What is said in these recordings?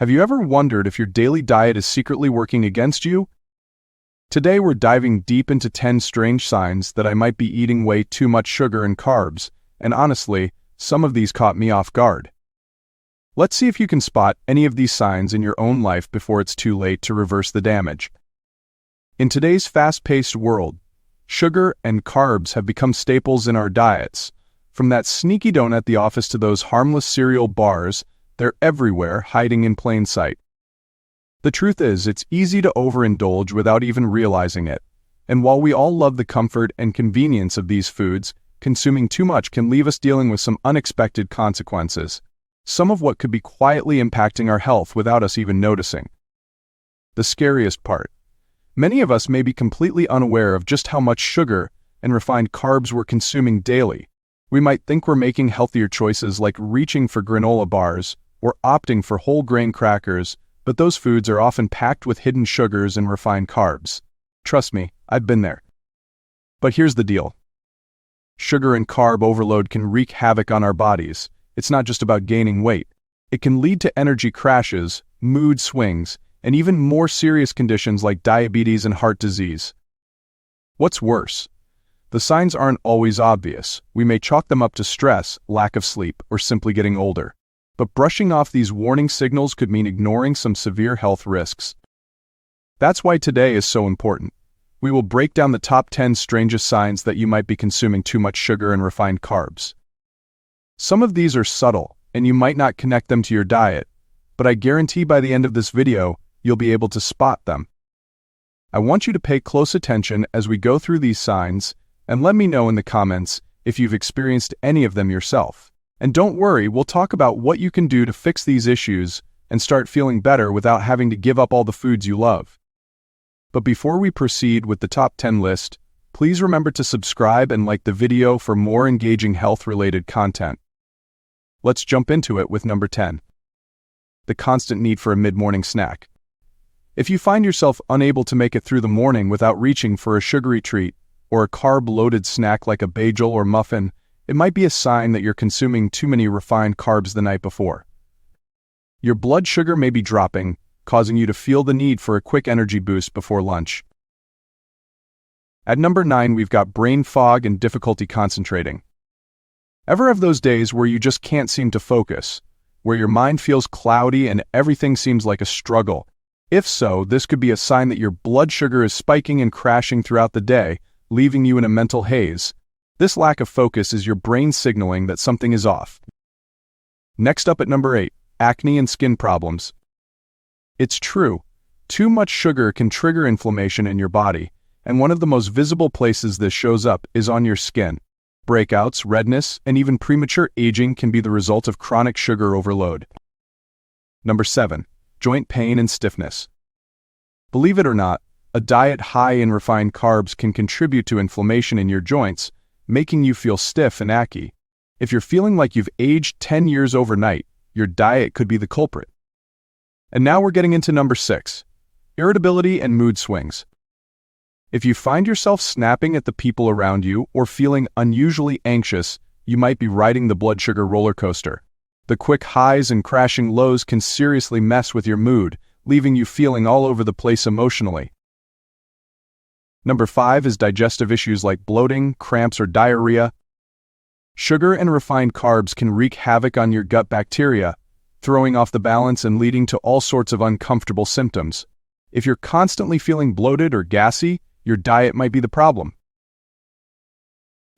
Have you ever wondered if your daily diet is secretly working against you? Today we're diving deep into 10 strange signs that I might be eating way too much sugar and carbs, and honestly, some of these caught me off guard. Let's see if you can spot any of these signs in your own life before it's too late to reverse the damage. In today's fast-paced world, sugar and carbs have become staples in our diets. From that sneaky donut at the office to those harmless cereal bars, they're everywhere, hiding in plain sight. The truth is, it's easy to overindulge without even realizing it. And while we all love the comfort and convenience of these foods, consuming too much can leave us dealing with some unexpected consequences, some of what could be quietly impacting our health without us even noticing. The scariest part: many of us may be completely unaware of just how much sugar and refined carbs we're consuming daily. We might think we're making healthier choices like reaching for granola bars or opting for whole grain crackers, but those foods are often packed with hidden sugars and refined carbs. Trust me, I've been there. But here's the deal. Sugar and carb overload can wreak havoc on our bodies. It's not just about gaining weight. It can lead to energy crashes, mood swings, and even more serious conditions like diabetes and heart disease. What's worse? The signs aren't always obvious. We may chalk them up to stress, lack of sleep, or simply getting older. But brushing off these warning signals could mean ignoring some severe health risks. That's why today is so important. We will break down the top 10 strangest signs that you might be consuming too much sugar and refined carbs. Some of these are subtle, and you might not connect them to your diet, but I guarantee by the end of this video, you'll be able to spot them. I want you to pay close attention as we go through these signs, and let me know in the comments if you've experienced any of them yourself. And don't worry, we'll talk about what you can do to fix these issues and start feeling better without having to give up all the foods you love. But before we proceed with the top 10 list, please remember to subscribe and like the video for more engaging health-related content. Let's jump into it with number 10. The constant need for a mid-morning snack. If you find yourself unable to make it through the morning without reaching for a sugary treat or a carb-loaded snack like a bagel or muffin, it might be a sign that you're consuming too many refined carbs the night before. Your blood sugar may be dropping, causing you to feel the need for a quick energy boost before lunch. At number 9, we've got brain fog and difficulty concentrating. Ever have those days where you just can't seem to focus, where your mind feels cloudy and everything seems like a struggle? If so, this could be a sign that your blood sugar is spiking and crashing throughout the day, leaving you in a mental haze. This lack of focus is your brain signaling that something is off. Next up at number 8, acne and skin problems. It's true, too much sugar can trigger inflammation in your body, and one of the most visible places this shows up is on your skin. Breakouts, redness, and even premature aging can be the result of chronic sugar overload. Number 7, joint pain and stiffness. Believe it or not, a diet high in refined carbs can contribute to inflammation in your joints, making you feel stiff and achy. If you're feeling like you've aged 10 years overnight, your diet could be the culprit. And now we're getting into number 6, irritability and mood swings. If you find yourself snapping at the people around you or feeling unusually anxious, you might be riding the blood sugar roller coaster. The quick highs and crashing lows can seriously mess with your mood, leaving you feeling all over the place emotionally. Number 5 is digestive issues like bloating, cramps, or diarrhea. Sugar and refined carbs can wreak havoc on your gut bacteria, throwing off the balance and leading to all sorts of uncomfortable symptoms. If you're constantly feeling bloated or gassy, your diet might be the problem.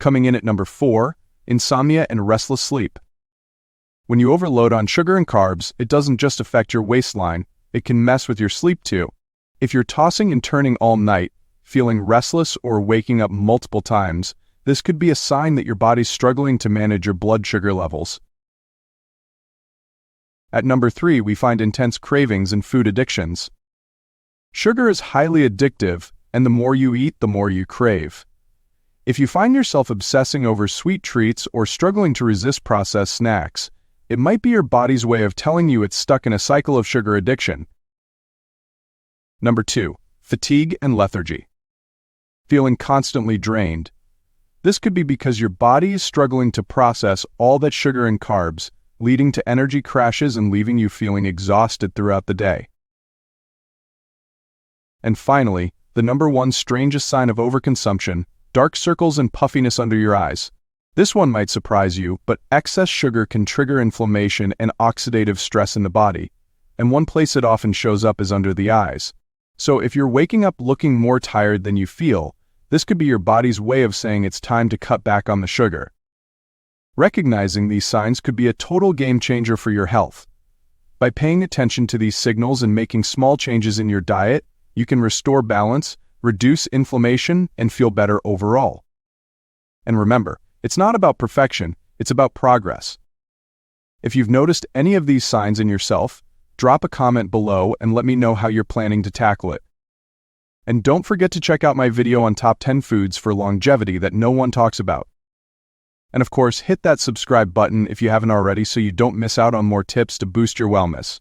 Coming in at number 4, insomnia and restless sleep. When you overload on sugar and carbs, it doesn't just affect your waistline, it can mess with your sleep too. If you're tossing and turning all night, feeling restless or waking up multiple times, this could be a sign that your body's struggling to manage your blood sugar levels. At number 3, we find intense cravings and food addictions. Sugar is highly addictive, and the more you eat, the more you crave. If you find yourself obsessing over sweet treats or struggling to resist processed snacks, it might be your body's way of telling you it's stuck in a cycle of sugar addiction. Number 2, fatigue and lethargy. Feeling constantly drained. This could be because your body is struggling to process all that sugar and carbs, leading to energy crashes and leaving you feeling exhausted throughout the day. And finally, the number one strangest sign of overconsumption: dark circles and puffiness under your eyes. This one might surprise you, but excess sugar can trigger inflammation and oxidative stress in the body, and one place it often shows up is under the eyes. So if you're waking up looking more tired than you feel, this could be your body's way of saying it's time to cut back on the sugar. Recognizing these signs could be a total game changer for your health. By paying attention to these signals and making small changes in your diet, you can restore balance, reduce inflammation, and feel better overall. And remember, it's not about perfection, it's about progress. If you've noticed any of these signs in yourself, drop a comment below and let me know how you're planning to tackle it. And don't forget to check out my video on top 10 foods for longevity that no one talks about. And of course, hit that subscribe button if you haven't already so you don't miss out on more tips to boost your wellness.